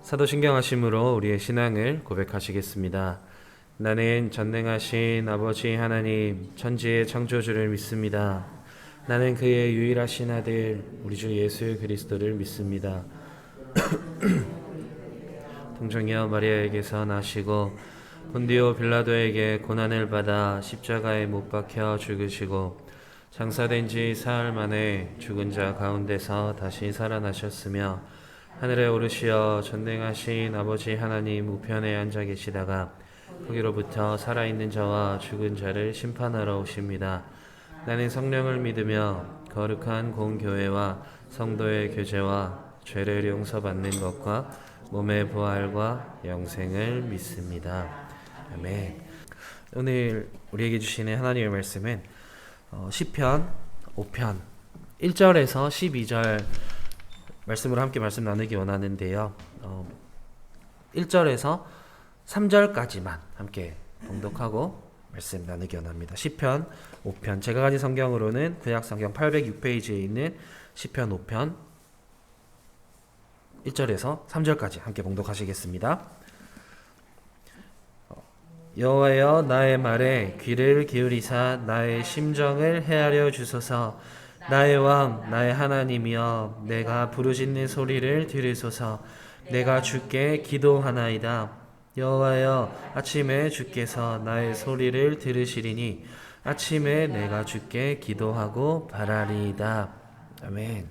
사도신경하심으로 우리의 신앙을 고백하시겠습니다. 나는 전능하신 아버지 하나님 천지의 창조주를 믿습니다. 나는 그의 유일하신 아들 우리 주 예수 그리스도를 믿습니다. 동정녀 마리아에게서 나시고 본디오 빌라도에게 고난을 받아 십자가에 못 박혀 죽으시고 장사된 지 사흘 만에 죽은 자 가운데서 다시 살아나셨으며 하늘에 오르시어 전능하신 아버지 하나님 우편에 앉아 계시다가 거기로부터 살아있는 자와 죽은 자를 심판하러 오십니다. 나는 성령을 믿으며 거룩한 공교회와 성도의 교제와 죄를 용서받는 것과 몸의 부활과 영생을 믿습니다. 아멘. 오늘 우리에게 주시는 하나님의 말씀은 시편 5편 1절에서 12절 말씀으로 함께 말씀 나누기 원하는데요. 1절에서 3절까지만 함께 봉독하고 말씀 나누기 원합니다. 시편 5편 제가 가진 성경으로는 구약성경 806페이지에 있는 시편 5편 1절에서 3절까지 함께 봉독하시겠습니다. 여호와여 나의 말에 귀를 기울이사 나의 심정을 헤아려 주소서. 나의 왕 나의 하나님이여 내가 부르짖는 소리를 들으소서. 내가 주께 기도하나이다. 여호와여 아침에 주께서 나의 소리를 들으시리니 아침에 내가 주께 기도하고 바라리이다. 아멘.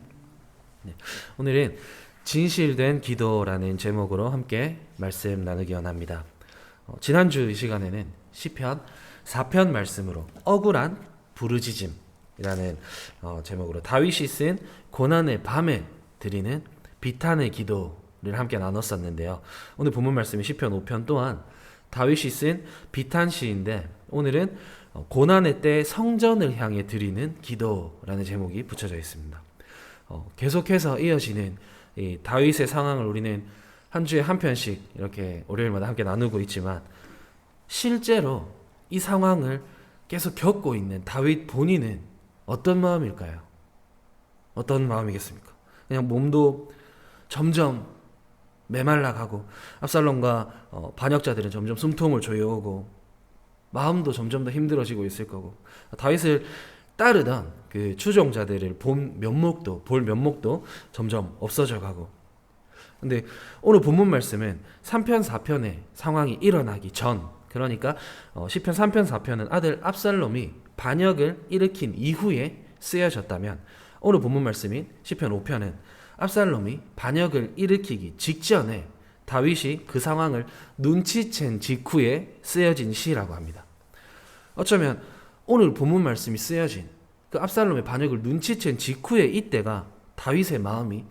오늘은 진실된 기도라는 제목으로 함께 말씀 나누기 원합니다. 지난주 이 시간에는 시편 4편 말씀으로 억울한 부르짖음이라는 제목으로 다윗이 쓴 고난의 밤에 드리는 비탄의 기도를 함께 나눴었는데요. 오늘 본문 말씀이 시편 5편 또한 다윗이 쓴 비탄 시인데 오늘은 고난의 때 성전을 향해 드리는 기도라는 제목이 붙여져 있습니다. 계속해서 이어지는 이 다윗의 상황을 우리는 한 주에 한 편씩 이렇게 월요일마다 함께 나누고 있지만 실제로 이 상황을 계속 겪고 있는 다윗 본인은 어떤 마음일까요? 어떤 마음이겠습니까? 그냥 몸도 점점 메말라가고 압살롬과 반역자들은 점점 숨통을 조여오고 마음도 점점 더 힘들어지고 있을 거고 다윗을 따르던 그 추종자들을 볼 면목도 점점 없어져 가고 근데 오늘 본문 말씀은 3편 4편의 상황이 일어나기 전 그러니까 시편 3편 4편은 아들 압살롬이 반역을 일으킨 이후에 쓰여졌다면 오늘 본문 말씀인 시편 5편은 압살롬이 반역을 일으키기 직전에 다윗이 그 상황을 눈치챈 직후에 쓰여진 시라고 합니다. 어쩌면 오늘 본문 말씀이 쓰여진 그 압살롬의 반역을 눈치챈 직후에 이때가 다윗의 마음이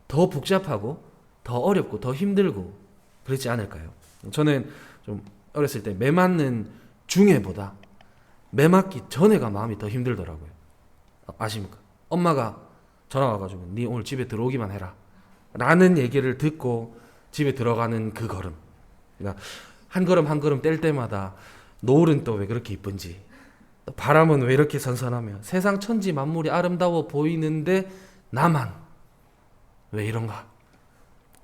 더 복잡하고 더 어렵고 더 힘들고 그렇지 않을까요? 저는 좀 어렸을 때 매 맞는 중에보다 매 맞기 전에가 마음이 더 힘들더라고요. 아십니까? 엄마가 전화 와가지고 네 오늘 집에 들어오기만 해라 라는 얘기를 듣고 집에 들어가는 그 걸음, 그러니까 한 걸음 한 걸음 뗄 때마다 노을은 또 왜 그렇게 이쁜지, 바람은 왜 이렇게 선선하며 세상 천지 만물이 아름다워 보이는데 나만 왜 이런가,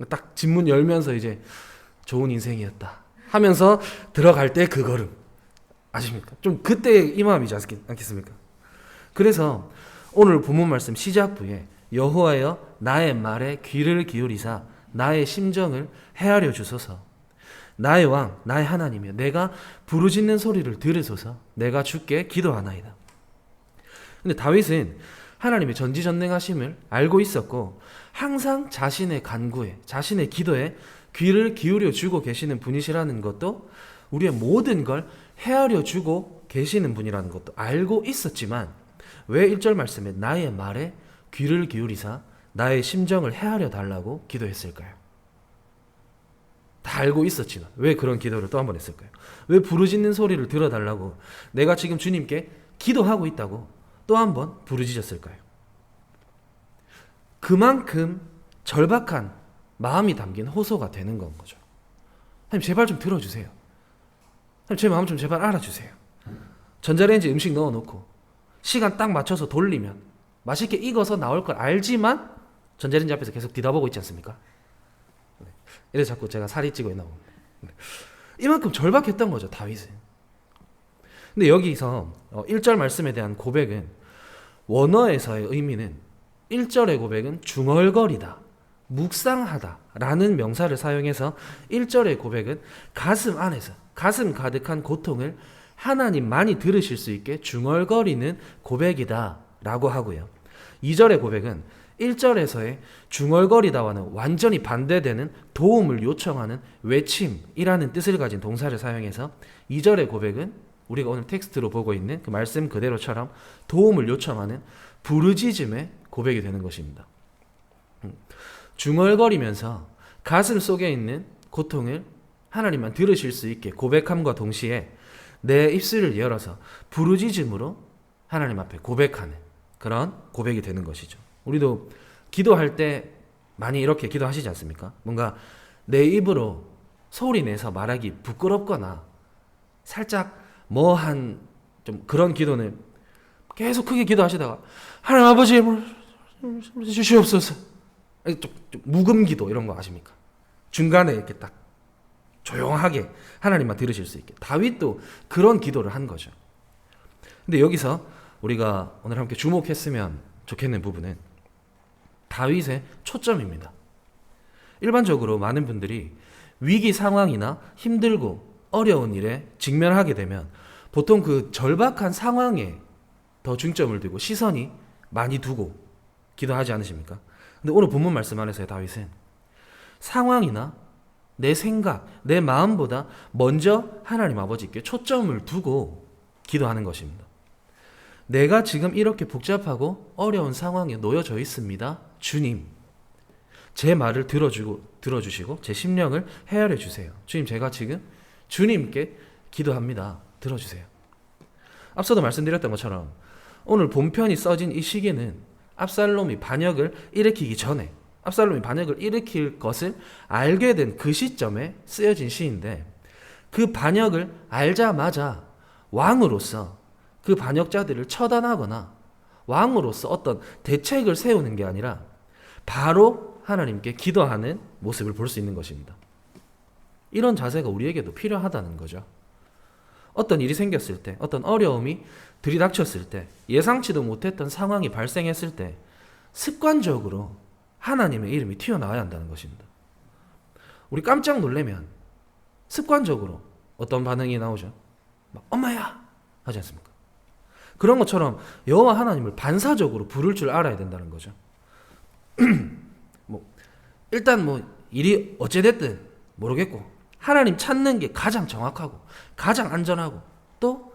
딱 집문 열면서 이제 좋은 인생이었다 하면서 들어갈 때 그 걸음 아십니까? 좀 그때 이 마음이지 않겠습니까? 그래서 오늘 본문 말씀 시작부에 여호와여 나의 말에 귀를 기울이사 나의 심정을 헤아려 주소서. 나의 왕 나의 하나님이여 내가 부르짖는 소리를 들으소서. 내가 주께 기도하나이다. 근데 다윗은 하나님의 전지전능하심을 알고 있었고 항상 자신의 간구에 자신의 기도에 귀를 기울여 주고 계시는 분이시라는 것도 우리의 모든 걸 헤아려 주고 계시는 분이라는 것도 알고 있었지만 왜 1절 말씀에 나의 말에 귀를 기울이사 나의 심정을 헤아려 달라고 기도했을까요? 다 알고 있었지만 왜 그런 기도를 또 한 번 했을까요? 왜 부르짖는 소리를 들어달라고 내가 지금 주님께 기도하고 있다고 또 한 번 부르짖었을까요? 그만큼 절박한 마음이 담긴 호소가 되는 건 거죠. 하나님 제발 좀 들어주세요. 하나님 제 마음 좀 제발 알아주세요. 전자레인지 음식 넣어놓고 시간 딱 맞춰서 돌리면 맛있게 익어서 나올 걸 알지만 전자레인지 앞에서 계속 뒤다보고 있지 않습니까? 이래서 자꾸 제가 살이 찌고 있나 봅니다. 이만큼 절박했던 거죠, 다윗은. 근데 여기서 1절 말씀에 대한 고백은, 원어에서의 의미는 1절의 고백은 중얼거리다, 묵상하다 라는 명사를 사용해서 1절의 고백은 가슴 안에서 가슴 가득한 고통을 하나님만이 들으실 수 있게 중얼거리는 고백이다 라고 하고요. 2절의 고백은 1절에서의 중얼거리다와는 완전히 반대되는 도움을 요청하는 외침이라는 뜻을 가진 동사를 사용해서 2절의 고백은 우리가 오늘 텍스트로 보고 있는 그 말씀 그대로처럼 도움을 요청하는 부르짖음의 고백이 되는 것입니다. 중얼거리면서 가슴 속에 있는 고통을 하나님만 들으실 수 있게 고백함과 동시에 내 입술을 열어서 부르짖음으로 하나님 앞에 고백하는 그런 고백이 되는 것이죠. 우리도 기도할 때 많이 이렇게 기도하시지 않습니까? 뭔가 내 입으로 소리 내서 말하기 부끄럽거나 살짝 뭐한 좀 그런 기도는 계속 크게 기도하시다가 하나님 아버지 주시옵소서, 좀 묵음 기도 이런 거 아십니까? 중간에 이렇게 딱 조용하게 하나님만 들으실 수 있게. 다윗도 그런 기도를 한 거죠. 근데 여기서 우리가 오늘 함께 주목했으면 좋겠는 부분은 다윗의 초점입니다. 일반적으로 많은 분들이 위기 상황이나 힘들고 어려운 일에 직면하게 되면 보통 그 절박한 상황에 더 중점을 두고 시선이 많이 두고 기도하지 않으십니까? 근데 오늘 본문 말씀 안에서의 다윗은 상황이나 내 생각, 내 마음보다 먼저 하나님 아버지께 초점을 두고 기도하는 것입니다. 내가 지금 이렇게 복잡하고 어려운 상황에 놓여져 있습니다. 주님, 제 말을 들어주시고 제 심령을 헤아려 주세요. 주님, 제가 지금 주님께 기도합니다. 들어주세요. 앞서도 말씀드렸던 것처럼 오늘 본편이 써진 이 시기는 압살롬이 반역을 일으키기 전에, 압살롬이 반역을 일으킬 것을 알게 된 그 시점에 쓰여진 시인데, 그 반역을 알자마자 왕으로서 그 반역자들을 처단하거나 왕으로서 어떤 대책을 세우는 게 아니라 바로 하나님께 기도하는 모습을 볼 수 있는 것입니다. 이런 자세가 우리에게도 필요하다는 거죠. 어떤 일이 생겼을 때, 어떤 어려움이 들이닥쳤을 때, 예상치도 못했던 상황이 발생했을 때 습관적으로 하나님의 이름이 튀어나와야 한다는 것입니다. 우리 깜짝 놀라면 습관적으로 어떤 반응이 나오죠? 막 엄마야! 하지 않습니까? 그런 것처럼 여호와 하나님을 반사적으로 부를 줄 알아야 된다는 거죠. 일단 일이 어찌됐든 모르겠고 하나님 찾는 게 가장 정확하고 가장 안전하고 또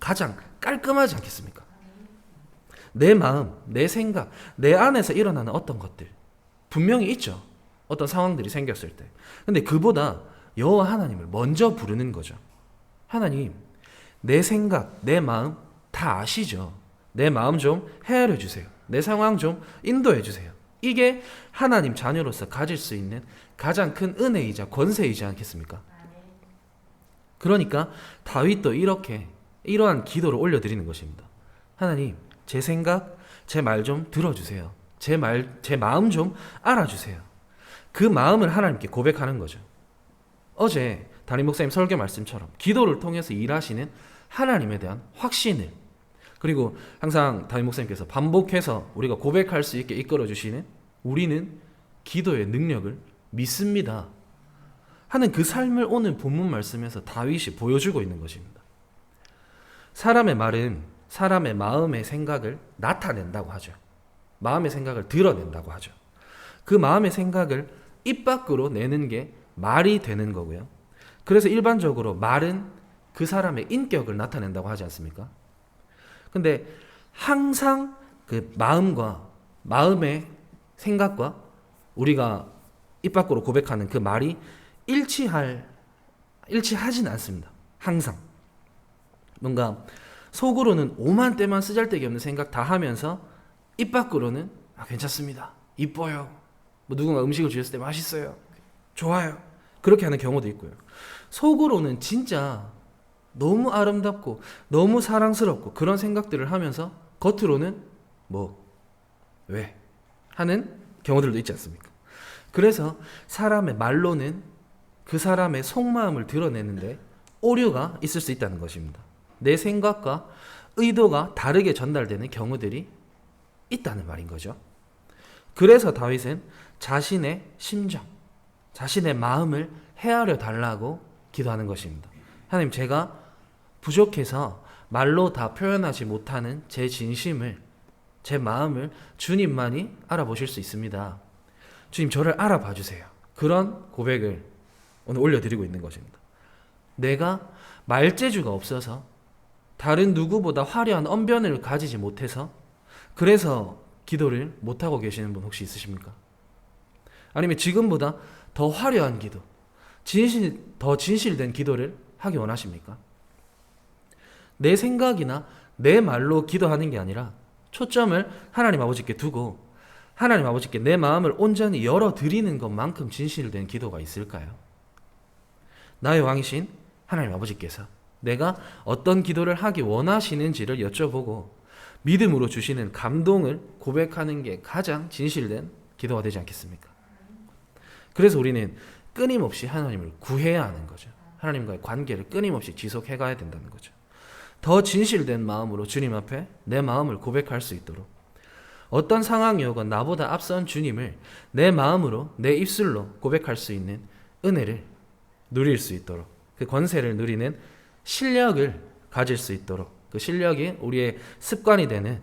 가장 깔끔하지 않겠습니까? 내 마음, 내 생각, 내 안에서 일어나는 어떤 것들 분명히 있죠. 어떤 상황들이 생겼을 때. 근데 그보다 여호와 하나님을 먼저 부르는 거죠. 하나님, 내 생각, 내 마음 다 아시죠? 내 마음 좀 헤아려 주세요. 내 상황 좀 인도해 주세요. 이게 하나님 자녀로서 가질 수 있는 가장 큰 은혜이자 권세이지 않겠습니까? 그러니까 다윗도 이러한 기도를 올려드리는 것입니다. 하나님, 제 생각, 제 말 좀 들어주세요. 제 마음 좀 알아주세요. 그 마음을 하나님께 고백하는 거죠. 어제 담임 목사님 설교 말씀처럼 기도를 통해서 일하시는 하나님에 대한 확신을, 그리고 항상 담임 목사님께서 반복해서 우리가 고백할 수 있게 이끌어 주시는 우리는 기도의 능력을 믿습니다 하는 그 삶을 오늘 본문 말씀에서 다윗이 보여주고 있는 것입니다. 사람의 말은 사람의 마음의 생각을 나타낸다고 하죠. 마음의 생각을 드러낸다고 하죠. 그 마음의 생각을 입 밖으로 내는 게 말이 되는 거고요. 그래서 일반적으로 말은 그 사람의 인격을 나타낸다고 하지 않습니까? 근데 항상 그 마음의 생각과 우리가 입 밖으로 고백하는 그 말이 일치하진 않습니다. 항상 뭔가 속으로는 오만 때만 쓰잘데기 없는 생각 다 하면서 입 밖으로는 괜찮습니다, 이뻐요, 누군가 음식을 주셨을 때 맛있어요, 좋아요, 그렇게 하는 경우도 있고요. 속으로는 진짜 너무 아름답고 너무 사랑스럽고 그런 생각들을 하면서 겉으로는 왜? 하는 경우들도 있지 않습니까? 그래서 사람의 말로는 그 사람의 속마음을 드러내는데 오류가 있을 수 있다는 것입니다. 내 생각과 의도가 다르게 전달되는 경우들이 있다는 말인 거죠. 그래서 다윗은 자신의 심정, 자신의 마음을 헤아려 달라고 기도하는 것입니다. 하나님, 제가 부족해서 말로 다 표현하지 못하는 제 진심을, 제 마음을 주님만이 알아보실 수 있습니다. 주님, 저를 알아봐 주세요. 그런 고백을 오늘 올려드리고 있는 것입니다. 내가 말재주가 없어서 다른 누구보다 화려한 언변을 가지지 못해서 그래서 기도를 못하고 계시는 분 혹시 있으십니까? 아니면 지금보다 더 화려한 기도, 더 진실된 기도를 하기 원하십니까? 내 생각이나 내 말로 기도하는 게 아니라 초점을 하나님 아버지께 두고 하나님 아버지께 내 마음을 온전히 열어드리는 것만큼 진실된 기도가 있을까요? 나의 왕이신 하나님 아버지께서 내가 어떤 기도를 하기 원하시는지를 여쭤보고 믿음으로 주시는 감동을 고백하는 게 가장 진실된 기도가 되지 않겠습니까? 그래서 우리는 끊임없이 하나님을 구해야 하는 거죠. 하나님과의 관계를 끊임없이 지속해 가야 된다는 거죠. 더 진실된 마음으로 주님 앞에 내 마음을 고백할 수 있도록, 어떤 상황이 오건 나보다 앞선 주님을 내 마음으로, 내 입술로 고백할 수 있는 은혜를 누릴 수 있도록, 그 권세를 누리는 실력을 가질 수 있도록, 그 실력이 우리의 습관이 되는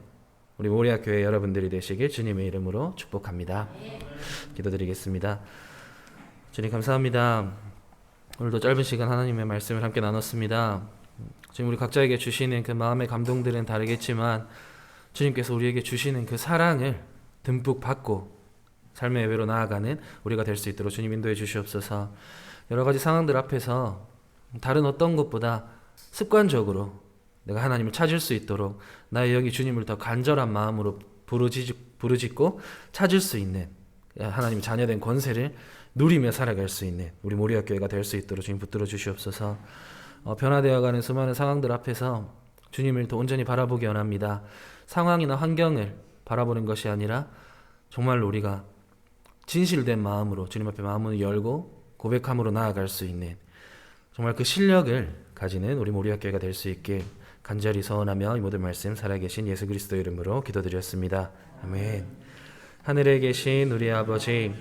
우리 모리아 교회 여러분들이 되시길 주님의 이름으로 축복합니다. 기도드리겠습니다. 주님 감사합니다. 오늘도 짧은 시간 하나님의 말씀을 함께 나눴습니다. 지금 우리 각자에게 주시는 그 마음의 감동들은 다르겠지만 주님께서 우리에게 주시는 그 사랑을 듬뿍 받고 삶의 예배로 나아가는 우리가 될 수 있도록 주님 인도해 주시옵소서. 여러 가지 상황들 앞에서 다른 어떤 것보다 습관적으로 내가 하나님을 찾을 수 있도록 나의 영이 주님을 더 간절한 마음으로 부르짖고 찾을 수 있는 하나님 자녀된 권세를 누리며 살아갈 수 있는 우리 모리아 교회가 될 수 있도록 주님 붙들어 주시옵소서. 변화되어가는 수많은 상황들 앞에서 주님을 더 온전히 바라보기 원합니다. 상황이나 환경을 바라보는 것이 아니라 정말로 우리가 진실된 마음으로 주님 앞에 마음을 열고 고백함으로 나아갈 수 있는 정말 그 실력을 가지는 우리 모리아 교회가 될 수 있길 간절히 소원하며 이 모든 말씀 살아계신 예수 그리스도 이름으로 기도드렸습니다. 아멘. 하늘에 계신 우리 아버지,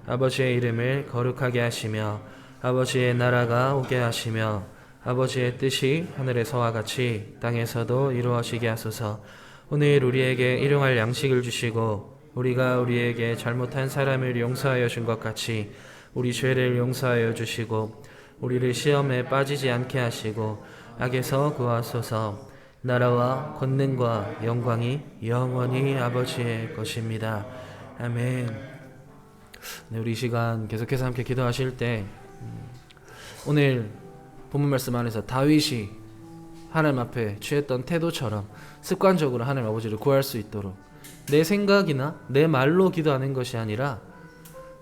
아버지의 이름을 거룩하게 하시며 아버지의 나라가 오게 하시며 아버지의 뜻이 하늘에서와 같이 땅에서도 이루어지게 하소서. 오늘 우리에게 일용할 양식을 주시고 우리가 우리에게 잘못한 사람을 용서하여 준 것 같이 우리 죄를 용서하여 주시고 우리를 시험에 빠지지 않게 하시고 악에서 구하소서. 나라와 권능과 영광이 영원히 아버지의 것입니다. 아멘. 네, 우리 이 시간 계속해서 함께 기도하실 때 오늘 본문 말씀 안에서 다윗이 하나님 앞에 취했던 태도처럼 습관적으로 하나님 아버지를 구할 수 있도록 내 생각이나 내 말로 기도하는 것이 아니라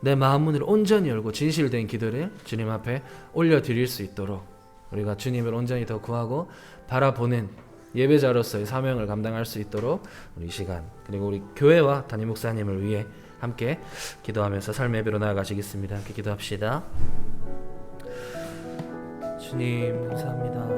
내 마음문을 온전히 열고 진실된 기도를 주님 앞에 올려드릴 수 있도록 우리가 주님을 온전히 더 구하고 바라보는 예배자로서의 사명을 감당할 수 있도록 우리 이 시간 그리고 우리 교회와 담임 목사님을 위해 함께 기도하면서 삶의 예배로 나아가시겠습니다. 함께 기도합시다. 주님 감사합니다.